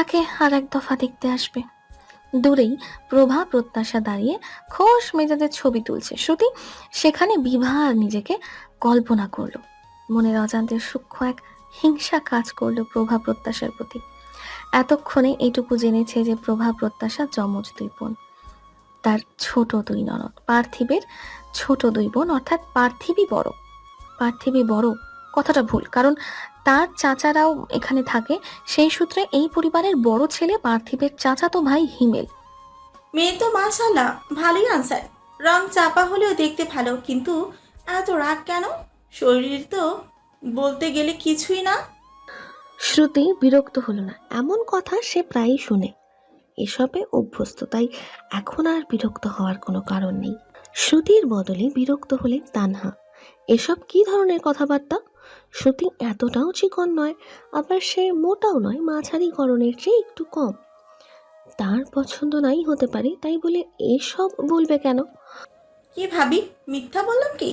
তাকে আর এক দফা দেখতে আসবে। দূরেই প্রভা প্রত্যাশা দাঁড়িয়ে খোশ মেজাজের ছবি তুলছে। শ্রুতি সেখানে বিভা আর নিজেকে কল্পনা করলো। মনের অজান্তে সূক্ষ্ম এক হিংসা কাজ করলো প্রভা প্রত্যাশার প্রতি। এতক্ষণে এইটুকু জেনেছে যে প্রভা প্রত্যাশা যমজ দুই বোন, তার ছোট দুই ননদ। পার্থিবের ছোট দুই বোন, অর্থাৎ পার্থিবী বড়। পার্থিবী বড় কথাটা ভুল, কারণ তার চাচারাও এখানে থাকে। সেই সূত্রে এই পরিবারের বড় ছেলে পার্থিবের চাচাতো ভাই হিমেল। মেয়ে তো মাশাআল্লাহ ভালোই আনসার। রং চাপা হলেও দেখতে ভালো, কিন্তু এত রাগ কেন? শরীর তো বলতে গেলে কিছুই না। শ্রুতি বিরক্ত হলো না, এমন কথা সে প্রায়ই শুনে, এসবে অভ্যস্ত, তাই এখন আর বিরক্ত হওয়ার কোনো কারণ নেই। শ্রুতির বদলে বিরক্ত হলেন তানহা। এসব কি ধরনের কথাবার্তা? শ্রুতি এতটাও চিকন নয়, আবার সে মোটাও নয়, মাঝারি গড়নের চেয়ে একটু কম। তার পছন্দ নাই হতে পারে, তাই বলে এসব বলবে কেন? কি ভাবি, মিথ্যা বললাম কি?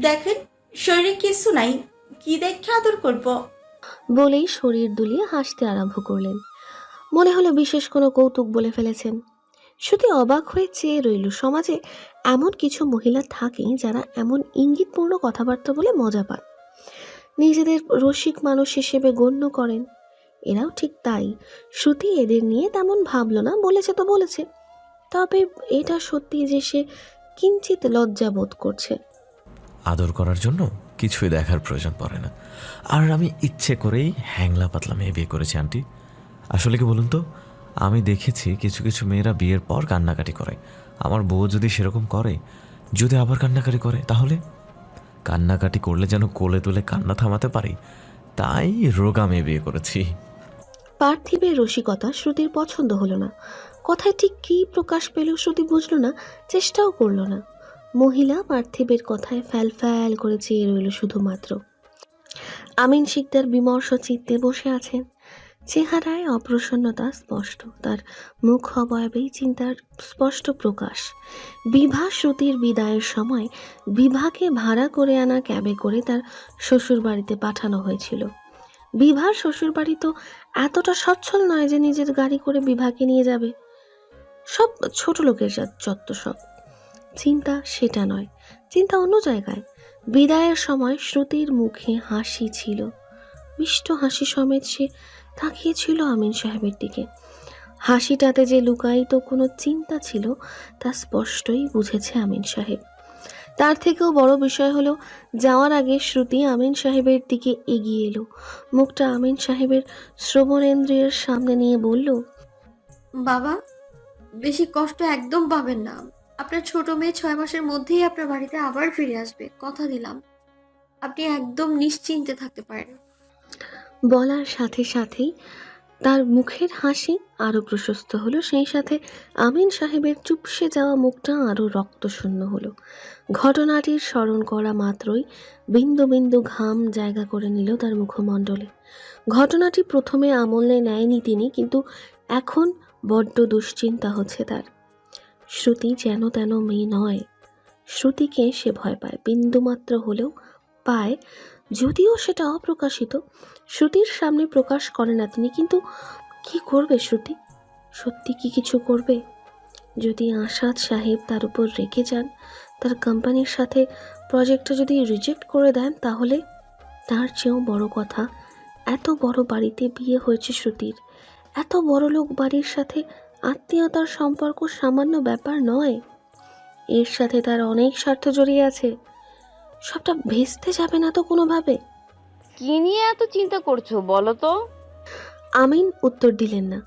দেখেন শরীরে কিছু নাই, কি দেখে আদর করব? বলেই শরীর দুলিয়ে হাসতে আরম্ভ করলেন। মনে হলো বিশেষ কোনো কৌতুক বলে ফেলেছেন। শ্রুতি অবাক হয়ে চেয়ে রইল। সমাজে এমন কিছু মহিলা থাকে যারা এমন ইঙ্গিতপূর্ণ কথাবার্তা বলে মজা পান, নিজেদের রসিক মানুষ হিসেবে গণ্য করেন। এরাও ঠিক তাই। শ্রুতি এদের নিয়ে তেমন ভাবল না, বলেছে তো বলেছে। তবে এটা সত্যি যে সে কিঞ্চিত লজ্জা বোধ করছে। আদর করার জন্য কিছুই দেখার প্রয়োজন পড়ে না। আর আমি ইচ্ছে করেই হ্যাংলা পাতলা মেয়ে বিয়ে করেছি আন্টি। আসলে কি বলুন তো, আমি দেখেছি কিছু কিছু মেয়েরা বিয়ের পর কান্নাকাটি করে। আমার বউ যদি সেরকম করে, যদি আবার কান্নাকাটি করে, তাহলে কান্নাকাটি করলে যেন কোলে তুলে কান্না থামাতে পারি, তাই রোগা মেয়ে বিয়ে করেছি। পার্থিবের রসিকতা শ্রুতির পছন্দ হলো না। কথায় ঠিক কী প্রকাশ পেল শ্রুতি বুঝল না, চেষ্টাও করল না। মহিলা পার্থিবের কথায় ফ্যাল ফ্যাল করে চেয়ে রইল শুধুমাত্র। আমিন শিকদার বিমর্ষ চিত্তে বসে আছেন। চেহারায় অপ্রসন্নতা স্পষ্ট, তার মুখ অবয়বেই চিন্তার স্পষ্ট প্রকাশ। বিভা শ্রুতির বিদায়ের সময় বিভাকে ভাড়া করে আনা ক্যাবে করে তার শ্বশুর বাড়িতে পাঠানো হয়েছিল। বিভার শ্বশুরবাড়ি তো এতটা সচ্ছল নয় যে নিজের গাড়ি করে বিভাকে নিয়ে যাবে। সব ছোট লোকের যত সব চিন্তা সেটা নয়, চিন্তা অন্য জায়গায়। বিদায়ের সময় শ্রুতির মুখে হাসি ছিল, মিষ্ট হাসি সমেত সে তাকিয়েছিল আমিন সাহেবের দিকে। হাসিটাতে যে লুকায়িত কোনো চিন্তা ছিল তা স্পষ্টই বুঝেছে আমিন সাহেব। তার থেকেও বড় বিষয় হলো, যাওয়ার আগে শ্রুতি আমিন সাহেবের দিকে এগিয়ে এলো, মুখটা আমিন সাহেবের শ্রবণেন্দ্রিয়ের সামনে নিয়ে বলল, বাবা, বেশি কষ্ট একদম পাবেন না। আপনার ছোট মেয়ে 6 মাসের মধ্যেই আপনার বাড়িতে আবার ফিরে আসবে, কথা দিলাম। আপনি একদম নিশ্চিন্তে থাকতে পারেন। বলার সাথে সাথেই তার মুখের হাসি আরো প্রশস্ত হলো, সেই সাথে আমিন সাহেবের চুপসে যাওয়া মুখটা আরো রক্তশূন্য হলো। ঘটনাটির স্মরণ করা মাত্রই বিন্দু বিন্দু ঘাম জায়গা করে নিল তার মুখমণ্ডলে। ঘটনাটি প্রথমে আমলে নেয়নি তিনি, কিন্তু এখন বড্ড দুশ্চিন্তা হচ্ছে তার। শ্রুতি যেন তেন মেয়ে নয়। শ্রুতিকে সে ভয় পায়, বিন্দুমাত্র হলেও পায়, যদিও সেটা অপ্রকাশিত। শ্রুতির সামনে প্রকাশ করে না তিনি, কিন্তু কি করবে শ্রুতি? সত্যি কি কিছু করবে? যদি আসাদ সাহেব তার উপর রেগে যান, তার কোম্পানির সাথে প্রজেক্টটা যদি রিজেক্ট করে দেন, তাহলে তার চেয়েও বড় কথা, এত বড় বাড়িতে বিয়ে হয়েছে শ্রুতির। এত বড় লোক বাড়ির সাথে আত্মীয়তার সম্পর্ক সামান্য ব্যাপার নয়, এর সাথে তার অনেক স্বার্থ জড়িয়ে আছে। সবটা ভেস্তে যাবে না তো কোনোভাবে? কি নিয়ে এত চিন্তা করছো বলো তো? আমিন উত্তর দিলেন না।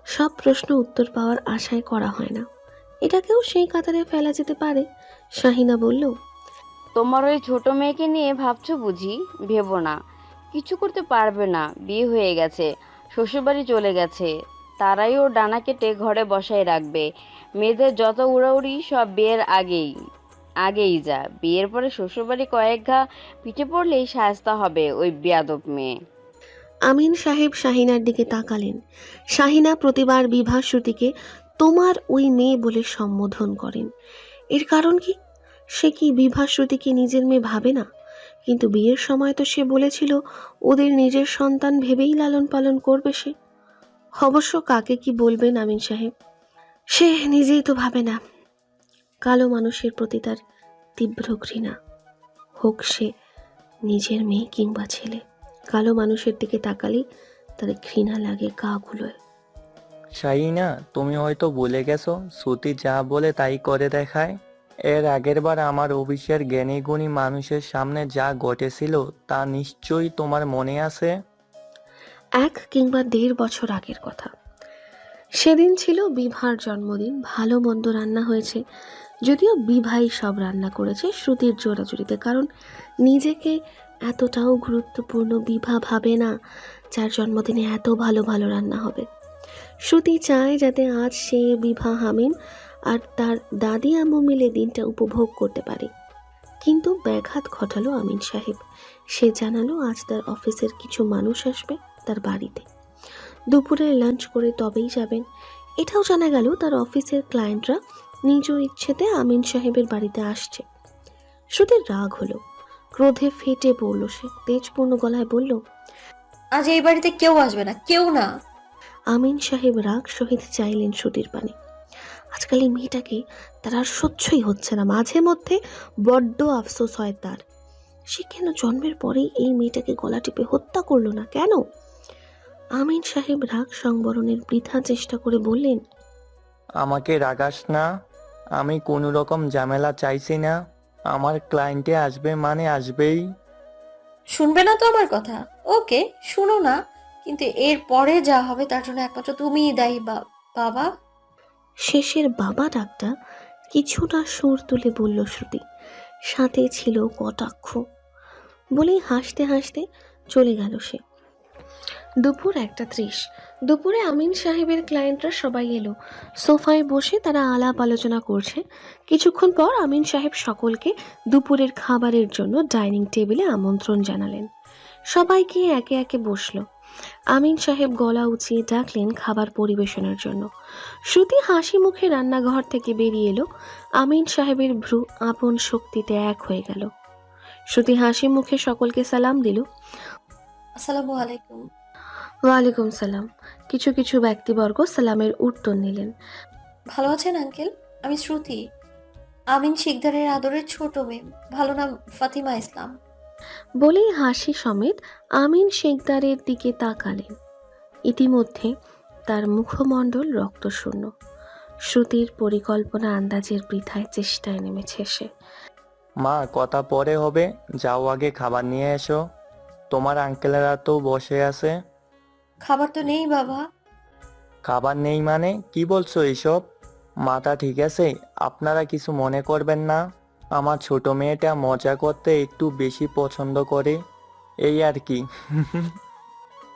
সব প্রশ্ন উত্তর পাওয়ার আশায় করা হয় না, এটাকেও সেই কাতারে ফেলা যেতে পারে। শাহিনা বলল, তোমার ওই ছোট মেয়েকে নিয়ে ভাবছো বুঝি? ভেবো না, কিছু করতে পারবে না। বিয়ে হয়ে গেছে, শ্বশুরবাড়ি চলে গেছে, তারাই ওর ডানা কেটে ঘরে বসায় রাখবে। মেয়েদের যত উড়াউড়ি সব বিয়ের আগেই আগেই যা, বিয়ের পরে শ্বশুরবাড়ি কয়েক ঘা পিঠে পড়লেই শায়েস্তা হবে ওই বেয়াদব মেয়ে। আমিন সাহেব শাহিনার দিকে তাকালেন। শাহিনা প্রতিবার বিভা শ্রুতিকে তোমার ওই মেয়ে বলে সম্বোধন করেন। এর কারণ কি? সে কি বিভা শ্রুতিকে নিজের মেয়ে ভাবে না? কিন্তু বিয়ের সময় তো সে বলেছিল ওদের নিজের সন্তান ভেবেই লালন পালন করবে সে। অবশ্য কাকে কি বলবেন আমিন সাহেব, সে নিজেই তো ভাবে না। কালো মানুষের প্রতি তার তীব্র ঘৃণা, হোক সে নিজের মেয়ে কিংবা ছেলে। কালো মানুষের দিকে তাকালেই তার ঘৃণা লাগে গা গুলোয়। শাহিনা, তুমি হয়তো ভুলে গেছো শ্রুতি যা বলে তাই করে দেখায়। এর আগের বার আমার অফিসের জ্ঞানী গুণী মানুষের সামনে যা ঘটেছিল তা নিশ্চয়ই তোমার মনে আছে। 1 কিংবা 1.5 বছর আগের কথা। সেদিন ছিল বিভার জন্মদিন। ভালো মন্দ রান্না হয়েছে, যদিও বিভাই সব রান্না করেছে শ্রুতির জোরাজুরিতে, কারণ নিজেকে এতটাও গুরুত্বপূর্ণ বিভা ভাবে না যার জন্মদিনে এত ভালো ভালো রান্না হবে। শ্রুতি চায় যাতে আজ সে, বিভা, হামিম আর তার দাদি আম্মু মিলে দিনটা উপভোগ করতে পারে। কিন্তু ব্যাঘাত ঘটালো আমিন সাহেব। সে জানালো আজ তার অফিসের কিছু মানুষ আসবে তার বাড়িতে, দুপুরে লাঞ্চ করে তবেই যাবেন। এটাও জানা গেল তার অফিসের ক্লায়েন্টরা নিজ ইচ্ছেতে আমিন সাহেবের বাড়িতে আসছে। শ্রুতির রাগ হলো, ক্রোধে ফেটে পড়ল সে। তেজপূর্ণ গলায় বলল, আজ এই বাড়িতে কেউ আসবে না, কেউ না। আমিন সাহেব রাগ সহিত চাইলেন শ্রুতির পানে। আজকাল এই মেয়েটাকে তার আর সহ্যই হচ্ছে না। মাঝে মধ্যে বড্ড আফসোস হয় তার, সে কেন জন্মের পরেই এই মেয়েটাকে গলা টিপে হত্যা করলো না, কেন? আমিন সাহেব রাগ সংবরণের বৃথা চেষ্টা করে বললেন, আমাকে রাগাস না, আমি কোনো রকম ঝামেলা চাইছি না। আমার ক্লায়েন্টে আসবে মানে আসবেই। শুনবে না তো আমার কথা? ওকে, শুনো না, কিন্তু এর পরে যা হবে তার জন্য একমাত্র তুমিই দায়ী বাবা। শেষের বাবা ডাকটা কিছুটা সুর তুলে বলল শ্রুতি, সাথে ছিল কটাক্ষ। বলেই হাসতে হাসতে চলে গেল সে। দুপুর 1:30। দুপুরে আমিন সাহেবের ক্লায়েন্টরা সবাই এলো। সোফায় বসে তারা আলাপ আলোচনা করছে। কিছুক্ষণ পর আমিন সাহেব সকলকে দুপুরের খাবারের জন্য ডাইনিং টেবিলে আমন্ত্রণ জানালেন। সবাইকে একে একে বসলো। আমিন সাহেব গলা উঁচিয়ে ডাকলেন খাবার পরিবেশনের জন্য। শ্রুতি হাসি মুখে রান্নাঘর থেকে বেরিয়ে এলো। আমিন সাহেবের ভ্রু আপন শক্তিতে এক হয়ে গেল। শ্রুতি হাসি মুখে সকলকে সালাম দিল। আসসালামু আলাইকুম। ওয়ালাইকুম সালাম। কিছু কিছু ব্যক্তিবর্গ সালামের উত্তর নিলেন। ভালো আছেন আঙ্কেল? আমি শ্রুতি, আমিন শিকদারের আদরের ছোট মেয়ে। ভালো নাম ফাতিমা ইসলাম। বলেই হাসি সমেত আমিন শেখদারের দিকে তাকালেন। ইতিমধ্যে তার মুখমণ্ডল রক্তশূন্য। শ্রুতির পরিকল্পনা আন্দাজের বৃথায় চেষ্টায় নেমেছে সে। মা, কথা পরে হবে, যাও আগে খাবার নিয়ে এসো। তোমার আঙ্কেলেরা তো বসে আছে। খাবার তো নেই বাবা। খাবার নেই মানে কি বলছো এসব? মাথা ঠিক আছে? আপনারা কিছু মনে করবেন না, আমার ছোট মেয়েটা মজা করতে একটু বেশি পছন্দ করে, এই আর কি।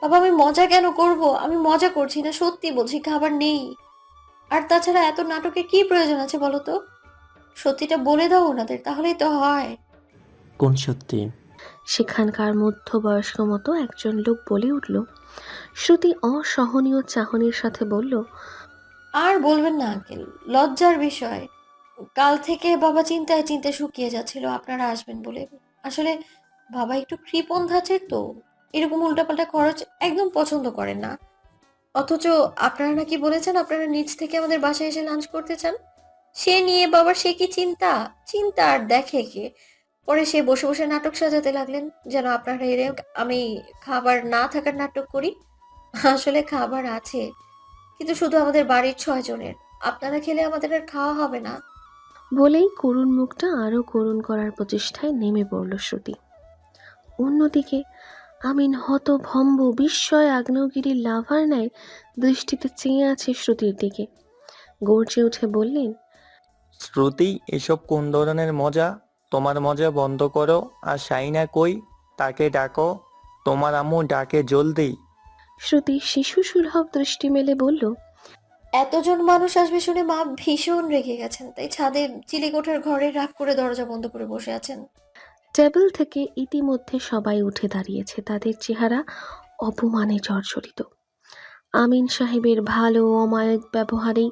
বাবা আমি মজা কেন করব? আমি মজা করছি না, সত্যি বলছি খাবার নেই। আর তাছাড়া এত নাটকের কি প্রয়োজন আছে বলো তো? সত্যিটা বলে দাও ওনাদের, তাহলেই তো হয়। কোন সত্যি? সেখানকার মধ্যবয়স্ক মতো একজন লোক বলে উঠল। শ্রুতি অসহনীয় চাহনির সাথে বলল, আর বলবেন না আঙ্কেল, লজ্জার বিষয়। কাল থেকে বাবা চিন্তায় চিন্তায় শুকিয়ে যাচ্ছিল আপনারা আসবেন বলে। আসলে বাবা একটু কৃপণ ধাঁচের তো, এরকম উল্টাপাল্টা খরচ একদম পছন্দ করেন না। অথচ আপনারা নাকি বলেছেন আপনারা নিজ থেকে আমাদের বাসায় এসে লাঞ্চ করতে চান। সে নিয়ে বাবার সে কি চিন্তা, চিন্তা আর দেখে কে। পরে সে বসে বসে নাটক সাজাতে লাগলেন যেন আপনারা এলে আমি খাবার না থাকার নাটক করি। আসলে খাবার আছে, কিন্তু শুধু আমাদের বাড়ির 6 জনের। আপনারা খেলে আমাদের আর খাওয়া হবে না। বলেই করুণ মুখটা আরো করুণ করার প্রচেষ্টায় নেমে পড়ল শ্রুতি। অন্যদিকে আমিন হতভম্ব বিস্ময় আগ্নেয়গিরির লাভার ন্যায় দৃষ্টিতে চেয়ে আছে শ্রুতির দিকে। গর্জে উঠে বললেন, শ্রুতি, এসব কোন ধরনের মজা? তোমার মজা বন্ধ করো। আর শাইনা কই? তাকে ডাকো, তোমার আম্মু ডাকে জলদি। শ্রুতি শিশু সুলভ দৃষ্টি মেলে বলল, এতজন মানুষ আসবে শুনে মা ভীষণ রেগে গেছেন, তাই ছাদে চিলেকোঠার ঘরে রাগ করে দরজা বন্ধ করে বসে আছেন। টেবিল থেকে ইতিমধ্যে সবাই উঠে দাঁড়িয়েছে, তাদের চেহারা অপমানে জর্জরিত। আমিন সাহেবের ভালো অমায়িক ব্যবহারেই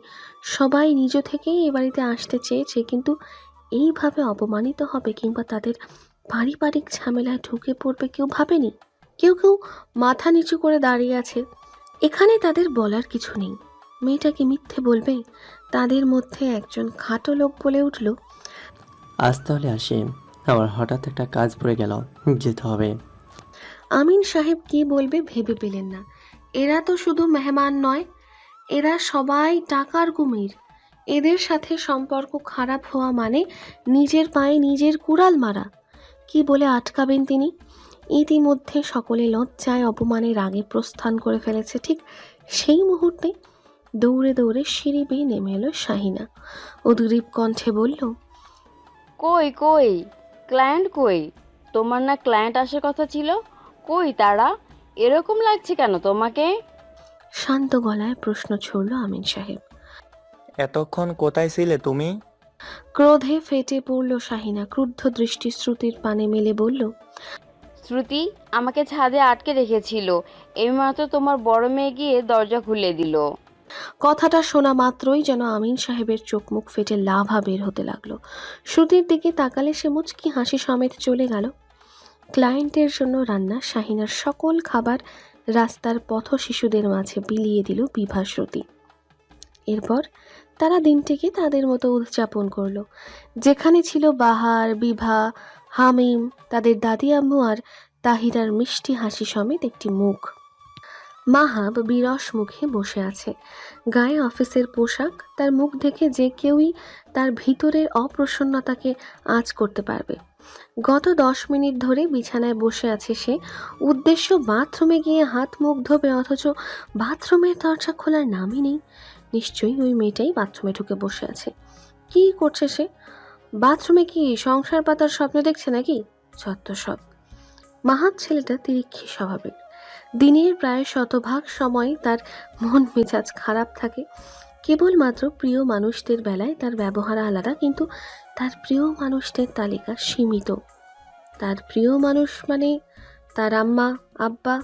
সবাই নিজ থেকেই এ বাড়িতে আসতে চেয়েছে, কিন্তু এইভাবে অপমানিত হবে কিংবা তাদের পারিবারিক ঝামেলায় ঢুকে পড়বে কেউ ভাবেনি। কেউ কেউ মাথা নিচু করে দাঁড়িয়ে আছে, এখানে তাদের বলার কিছু নেই। মেয়েটা কি মিথ্যে বলবে? তাদের মধ্যে একজন খাটো লোক বলে উঠল, আজ তাহলে আসি, আমার হঠাৎ একটা কাজ পড়ে গেল, যেতে হবে। আমিন সাহেব কি বলবে ভেবে পেলেন না। এরা তো শুধু মেহমান নয়, এরা সবাই টাকার কুমির। এদের সাথে সম্পর্ক খারাপ হওয়া মানে নিজের পায়ে নিজের কুড়াল মারা। কি বলে আটকাবেন তিনি? ইতিমধ্যে সকলে লজ্জায় অপমানে রাগে প্রস্থান করে ফেলেছে। ঠিক সেই মুহূর্তে দৌড়ে দৌড়ে সিঁড়ি বেয়ে নেমে এলো শাহিনা। উদ্গ্রীব কণ্ঠে বলল, কই কই ক্লায়েন্ট কই? তোমার না ক্লায়েন্ট আসার কথা ছিল, কই তারা? এরকম লাগছে কেন তোমাকে? শান্ত গলায় প্রশ্ন ছুড়ল আমিন সাহেব। এতক্ষণ কোথায় ছিলে তুমি? ক্রোধে ফেটে পড়ল শাহিনা। ক্রুদ্ধ দৃষ্টি শ্রুতির পানে মেলে বলল, শ্রুতি আমাকে ছাদে আটকে রেখেছিল, এইমাত্র তোমার বড় মেয়ে গিয়ে দরজা খুলে দিল। কথাটা শোনা মাত্রই যেন আমিন সাহেবের চোখ মুখ ফেটে লাভা বের হতে লাগলো। শ্রুতির দিকে তাকালে সে মুচকি হাসি সমেত চলে গেল। ক্লায়েন্টের জন্য রান্না শাহিনার সকল খাবার রাস্তার পথ শিশুদের মাঝে বিলিয়ে দিল বিভা শ্রুতি। এরপর তারা দিনটিকে তাদের মতো উদযাপন করলো। যেখানে ছিল বাহার, বিভা, হামিম, তাদের দাদি আম্মু আর তাহিরার মিষ্টি হাসি সমেত একটি মুখ। মাহাব বিরস মুখে বসে আছে, গায়ে অফিসের পোশাক। তার মুখ দেখে যে কেউই তার ভিতরের অপ্রসন্নতাকে আঁচ করতে পারবে। গত 10 মিনিট ধরে বিছানায় বসে আছে সে। উদ্দেশ্য বাথরুমে গিয়ে হাত মুখ ধোবে, অথচ বাথরুমের দরজা খোলার নামই নেই। নিশ্চয়ই ওই মেয়েটাই বাথরুমে ঢুকে বসে আছে। কি করছে সে? বাথরুমে কি সংসার পাতার স্বপ্ন দেখছে নাকি? যত সব। মাহাব ছেলেটা তিরিক্ষি স্বভাবের। দিনের প্রায় শতভাগ সময় তার মন মেজাজ খারাপ থাকে। কেবলমাত্র প্রিয় মানুষদের বেলায় তার ব্যবহার আলাদা, কিন্তু তার প্রিয় মানুষদের তালিকা সীমিত। তার প্রিয় মানুষ মানে তার আম্মা, আব্বা,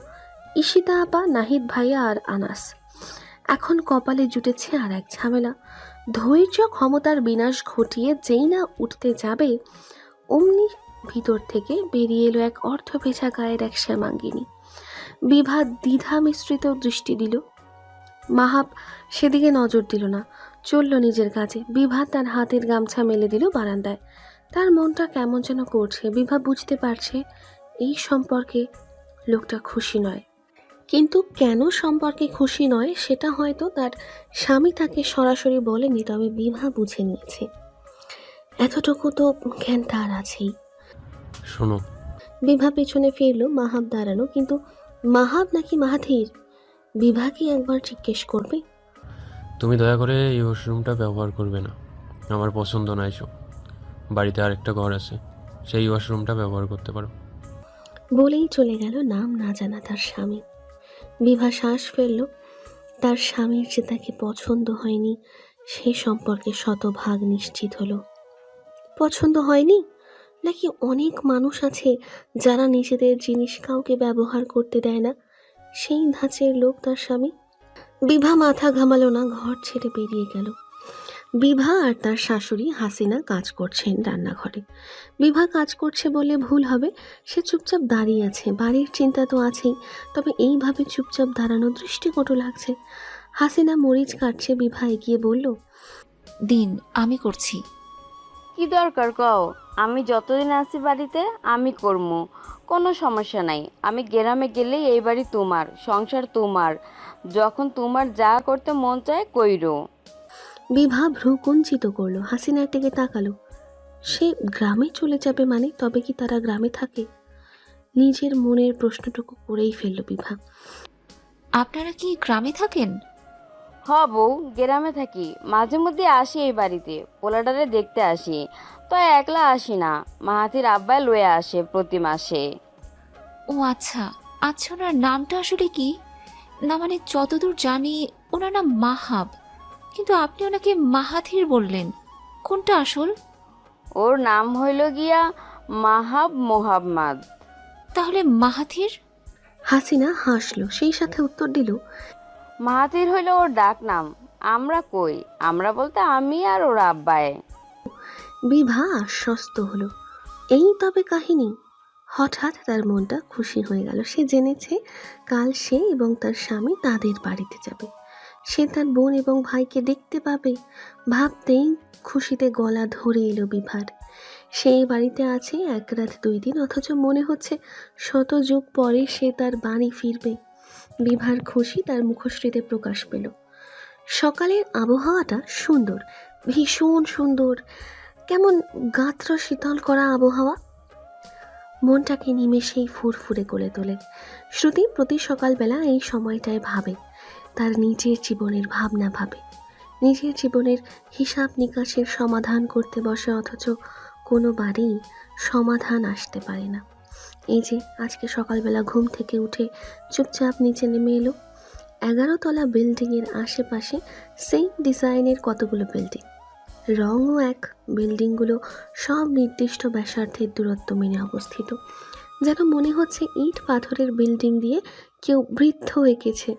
ঈশিতা আপা, নাহিদ ভাইয়া আর আনাস। এখন কপালে জুটেছে আর এক ঝামেলা। ধৈর্য ক্ষমতার বিনাশ ঘটিয়ে যেই না উঠতে যাবে, অমনি ভিতর থেকে বেরিয়ে এলো এক অর্ধভেজা গায়ের এক শ্যামাঙ্গিনী। বিভা দ্বিধা মিশ্রিত দৃষ্টি দিল। মাহাব সেদিকে নজর দিল না, চলল নিজের কাজে। বিভা তার হাতের গামছা মেলে দিল বারান্দায়। তার মনটা কেমন যেন করছে। বিভা বুঝতে পারছে এই সম্পর্কে লোকটা খুশি নয়, কিন্তু কেন সম্পর্কে খুশি নয় সেটা হয়তো তার স্বামী তাকে সরাসরি বলেনি, তবে বিভা বুঝে নিয়েছে। এতটুকু তো জ্ঞান তার আছেই। শোনো, বিভা পেছনে ফিরল। মাহাব দাঁড়ানো, কিন্তু মাহাব নাকি মাহাথির? বিভা কি একবার জিজ্ঞেস করবে? তুমি দয়া করে এই ওয়াশরুমটা ব্যবহার করবে না, আমার পছন্দ না এসব। বাড়িতে আরেকটা ঘর আছে, সেই ওয়াশরুমটা ব্যবহার করতে পারো। বলেই চলে গেল নাম না জানা তার স্বামী। বিভা শ্বাস ফেলল। তার স্বামীর যে তাকে পছন্দ হয়নি সে সম্পর্কে শতভাগ নিশ্চিত হলো। পছন্দ হয়নি, নাকি অনেক মানুষ আছে যারা নিজেদের জিনিস কাউকে ব্যবহার করতে দেয় না, সেই ধাঁচের লোক তার স্বামী? বিভা মাথা ঘামালো না, ঘর ছেড়ে বেরিয়ে গেল। বিভা আর তার শাশুড়ি হাসিনা কাজ করছেন রান্নাঘরে। বিভা কাজ করছে বলে ভুল হবে, সে চুপচাপ দাঁড়িয়ে আছে। বাড়ির চিন্তা তো আছেই, তবে এইভাবে চুপচাপ দাঁড়ানো দৃষ্টিকটু লাগছে। হাসিনা মরিচ কাটছে। বিভা এগিয়ে বলল, দিন, আমি করছি। কি দরকার কও? আমি যতদিন আছি বাড়িতে আমি করবো, কোনো সমস্যা নাই। আমি গ্রামে গেলেই এই বাড়ি তোমার, সংসার তোমার, যখন তোমার যা করতে মন চায় কইরো। বিভা ভ্রু কুঞ্চিত করলো। হাসিনার দিকে তাকালো। সে গ্রামে চলে যাবে মানে? তবে কি তারা গ্রামে থাকে? নিজের মনের প্রশ্নটুকু করেই ফেলল বিভা। আপনারা কি গ্রামে থাকেন? হ বউ, গ্রামে থাকি, মাঝে মধ্যে আসি এই বাড়িতে, পোলাডারে দেখতে আসি। তো একলা আসি না, মাহাতির আব্বাই লয়ে আসে প্রতি মাসে। ও আচ্ছা আচ্ছা, ওনার নামটা আসলে কি? না মানে যতদূর জানি ওনার নাম মাহাব, কিন্তু আপনি ওনাকে মাহাথির বললেন, কোনটা আসল? ওর নাম হইল গিয়া মাহাব মোহাম্মদ। তাহলে মাহাথির? হাসিনা হাসলো, সেই সাথে উত্তর দিল, মাহাতির হইল ওর ডাক নাম। আমরা কই, আমরা বলতে আমি আর ওর আব্বাই। বিভা আশ্বস্ত হলো। এই তবে কাহিনী। হঠাৎ তার মনটা খুশি হয়ে গেল। সে জেনেছে কাল সে এবং তার স্বামী তাদের বাড়িতে যাবে। সে তার বোন এবং ভাইকে দেখতে পাবে। ভাবতেই খুশিতে গলা ধরে এলো বিভার। সেই বাড়িতে আছে 1 রাত 2 দিন, অথচ মনে হচ্ছে শত যুগ পরে সে তার বাড়ি ফিরবে। বিভার খুশি তার মুখশ্রীতে প্রকাশ পেল। সকালের আবহাওয়াটা সুন্দর, ভীষণ সুন্দর, কেমন গাত্র শীতল করা আবহাওয়া। মনটাকে নিমেষেই ফুরফুরে করে তোলে। শ্রুতি প্রতি সকালবেলা এই সময়টায় ভাবে, তার নিজের জীবনের ভাবনা ভাবে, নিজের জীবনের হিসাব নিকাশের সমাধান করতে বসে, অথচ কোনোবারই সমাধান আসতে পারে না। এই যে আজকে সকালবেলা ঘুম থেকে উঠে চুপচাপ নিচে নেমে এলো। 11 তলা বিল্ডিংয়ের আশেপাশে সেম ডিজাইনের কতগুলো বিল্ডিং, রঙও এক। বিল্ডিংগুলো সব নির্দিষ্ট ব্যাসার্ধের দূরত্ব মেনে অবস্থিত, যেন মনে হচ্ছে ইট পাথরের বিল্ডিং দিয়ে কেউ বৃত্ত এঁকেছে।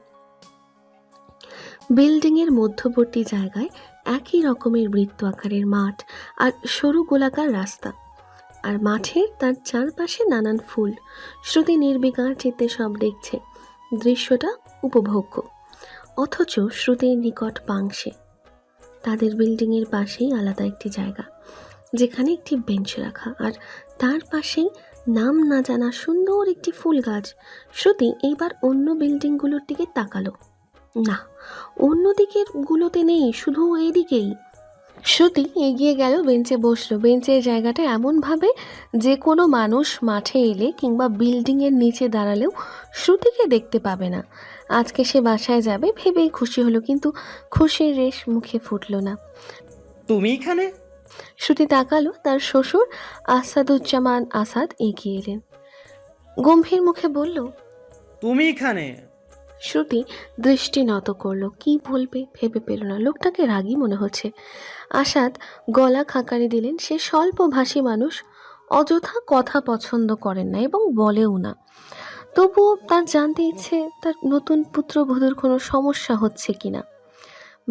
বিল্ডিংয়ের মধ্যবর্তী জায়গায় একই রকমের বৃত্ত আকারের মাঠ আর সরু গোলাকার রাস্তা, আর মাঠের তার চারপাশে নানান ফুল। শ্রুতি নির্বিকার চিত্তে সব দেখছে, দৃশ্যটা উপভোগ্য। অথচ শ্রুতির নিকট পাংশে তাদের বিল্ডিংয়ের পাশেই আলাদা একটি জায়গা, যেখানে একটি বেঞ্চ রাখা, আর তার পাশেই নাম না জানা সুন্দর একটি ফুল গাছ। শ্রুতি এইবার অন্য বিল্ডিংগুলোর দিকে তাকালো। না, অন্য দিকের গুলোতে নেই, শুধু এইদিকেই। শ্রুতি এগিয়ে গেল, বেঞ্চে বসলো। বেঞ্চের জায়গাটা এমনভাবে যে কোনো মানুষ মাঠে এলে কিংবা বিল্ডিংয়ের নিচে দাঁড়ালেও শ্রুতিকে দেখতে পাবে না। আজকে সে বাসায় যাবে ভেবেই খুশি হলো, কিন্তু খুশির রেশ মুখে ফুটল না। তুমি এখানে? শ্রুতি তাকালো, তার শ্বশুর আসাদুজ্জামান আসাদ এগিয়ে এলেন। গম্ভীর মুখে বলল, তুমি এখানে? শ্রুতি দৃষ্টি নত করলো, কি বলবে ভেবে পেল না। লোকটাকে রাগী মনে হচ্ছে। আসাদ গলা খাকারি দিলেন। সে স্বল্পভাষী মানুষ, অযথা কথা পছন্দ করেন না এবং বলেও না। তবুও তার জানতে ইচ্ছে তার নতুন পুত্রবধূর কোনো সমস্যা হচ্ছে কিনা।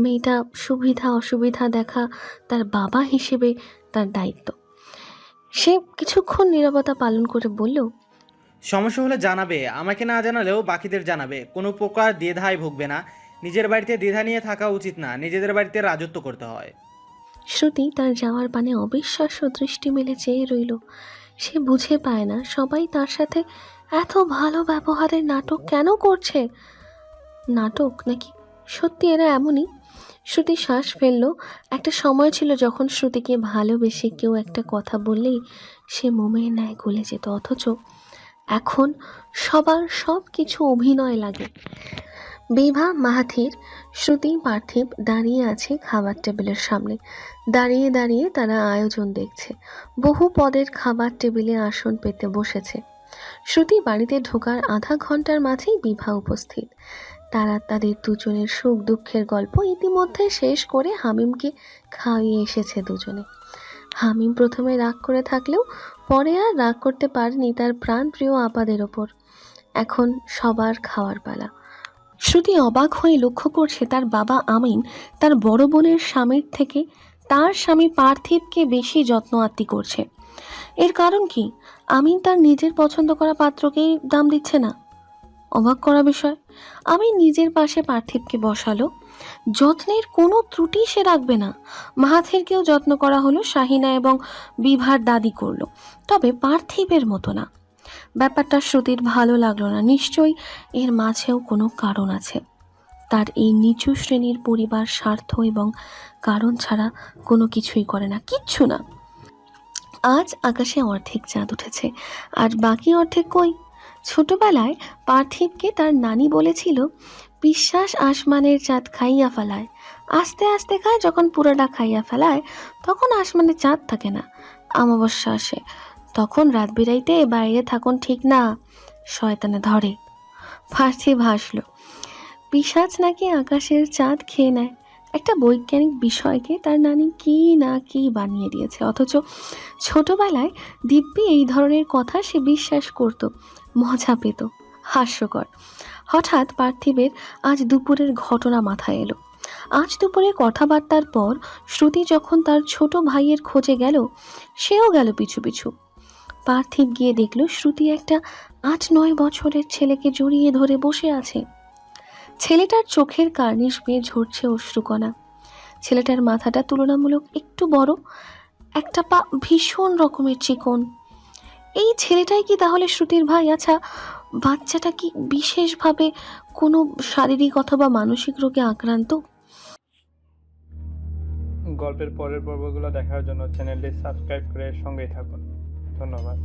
মেয়েটা সুবিধা অসুবিধা দেখা তার বাবা হিসেবে তার দায়িত্ব। সে কিছুক্ষণ নীরবতা পালন করে বলল, সমস্যা হলে জানাবে, আমাকে না জানালেও বাকিদের জানাবে। কোনো প্রকার দ্বিধায় ভুগবে না। নিজের বাড়িতে দ্বিধা নিয়ে থাকা উচিত না, নিজেদের বাড়িতে রাজত্ব করতে হয়। শ্রুতি তার যাওয়ার পানে অবিশ্বাস্য দৃষ্টি মেলে চেয়ে রইল। সে বুঝে পায় না সবাই তার সাথে এত ভালো ব্যবহারের নাটক কেন করছে। নাটক নাকি সত্যি এরা এমনই? শ্রুতি শ্বাস ফেলল। একটা সময় ছিল যখন শ্রুতিকে ভালোবেসে কেউ একটা কথা বললেই সে মোমের ন্যায় গলে যেত, অথচ এখন সবার সব কিছু অভিনয় লাগে। বিভা, মাহাথির, শ্রুতি, পার্থিব দাঁড়িয়ে আছে খাবার টেবিলের সামনে। দাঁড়িয়ে দাঁড়িয়ে তারা আয়োজন দেখছে। বহু পদের খাবার টেবিলে আসন পেতে বসেছে। শ্রুতি বাড়িতে ঢোকার আধা ঘন্টার মাঝেই বিভা উপস্থিত। তারা তাদের দুজনের সুখ দুঃখের গল্প ইতিমধ্যে শেষ করে হামিমকে খাইয়ে এসেছে দুজনে। হামিম প্রথমে রাগ করে থাকলেও পরে আর রাগ করতে পারেনি তার প্রাণপ্রিয় আপাদের ওপর। এখন সবার খাওয়ার পালা। শ্রুতি অবাক হয়ে লক্ষ্য করছে তার বাবা আমিন তার বড় বোনের স্বামীর থেকে তার স্বামী পার্থিবকে বেশি যত্ন আত্তি করছে। এর কারণ কি? আমিন তার নিজের পছন্দ করা পাত্রকেই দাম দিচ্ছে না। অবাক করা বিষয়। আমি নিজের পাশে পার্থিবকে বসালো, যত্নের কোনো ত্রুটি সে রাখবে না। মাহাথিরকেও যত্ন করা হলো, শাহিনা এবং বিভার দাদি করলো, তবে পার্থিবের মতো না। ব্যাপারটা শ্রুতির ভালো লাগলো না। নিশ্চয়ই এর মাঝেও কোনো কারণ আছে। তার এই নিচু শ্রেণীর পরিবার স্বার্থ এবং কারণ ছাড়া কোনো কিছুই করে না, কিচ্ছু না। আজ আকাশে অর্ধেক চাঁদ উঠেছে, আর বাকি অর্ধেক কই? ছোটবেলায় পার্থিবকে তার নানি বলেছিল, বিশ্বাস আসমানের চাঁদ খাইয়া ফেলায়। আস্তে আস্তে খায়, যখন পুরোটা খাইয়া ফেলায় তখন আসমানের চাঁদ থাকে না। অমাবস্যা আসে, তখন রাত বিরাইতে বাইরে থাকুন ঠিক না, শয়তানে ধরে। পার্থিব হাসল। পিশাচ নাকি আকাশের চাঁদ খেয়ে নেয়। একটা বৈজ্ঞানিক বিষয়কে তার নানি কি না কি বানিয়ে দিয়েছে, অথচ ছোটবেলায় দিব্যি এই ধরনের কথা সে বিশ্বাস করত, মজা পেত। হাস্যকর। হঠাৎ পার্থিবের আজ দুপুরের ঘটনা মাথায় এলো। আজ দুপুরে কথাবার্তার পর শ্রুতি যখন তার ছোট ভাইয়ের খোঁজে গেল, সেও গেল পিছু পিছু। পার্থিব গিয়ে দেখল শ্রুতি একটা 8-9 বছরের ছেলেকে জড়িয়ে ধরে বসে আছে। ছেলেটার চোখের কার্নিশ বেয়ে ঝরছে অশ্রুকণা। ছেলেটার মাথাটা তুলনামূলক একটু বড়, একটা পা ভীষণ রকমের চিকন। এই ছেলেটাই কি তাহলে শ্রুতির ভাই? আচ্ছা, বাচ্চাটা কি বিশেষভাবে কোনো শারীরিক অথবা মানসিক রোগে আক্রান্ত? গল্পের পরের পর্বগুলো দেখার জন্য চ্যানেলটি সাবস্ক্রাইব করে সঙ্গেই থাকুন। ধন্যবাদ।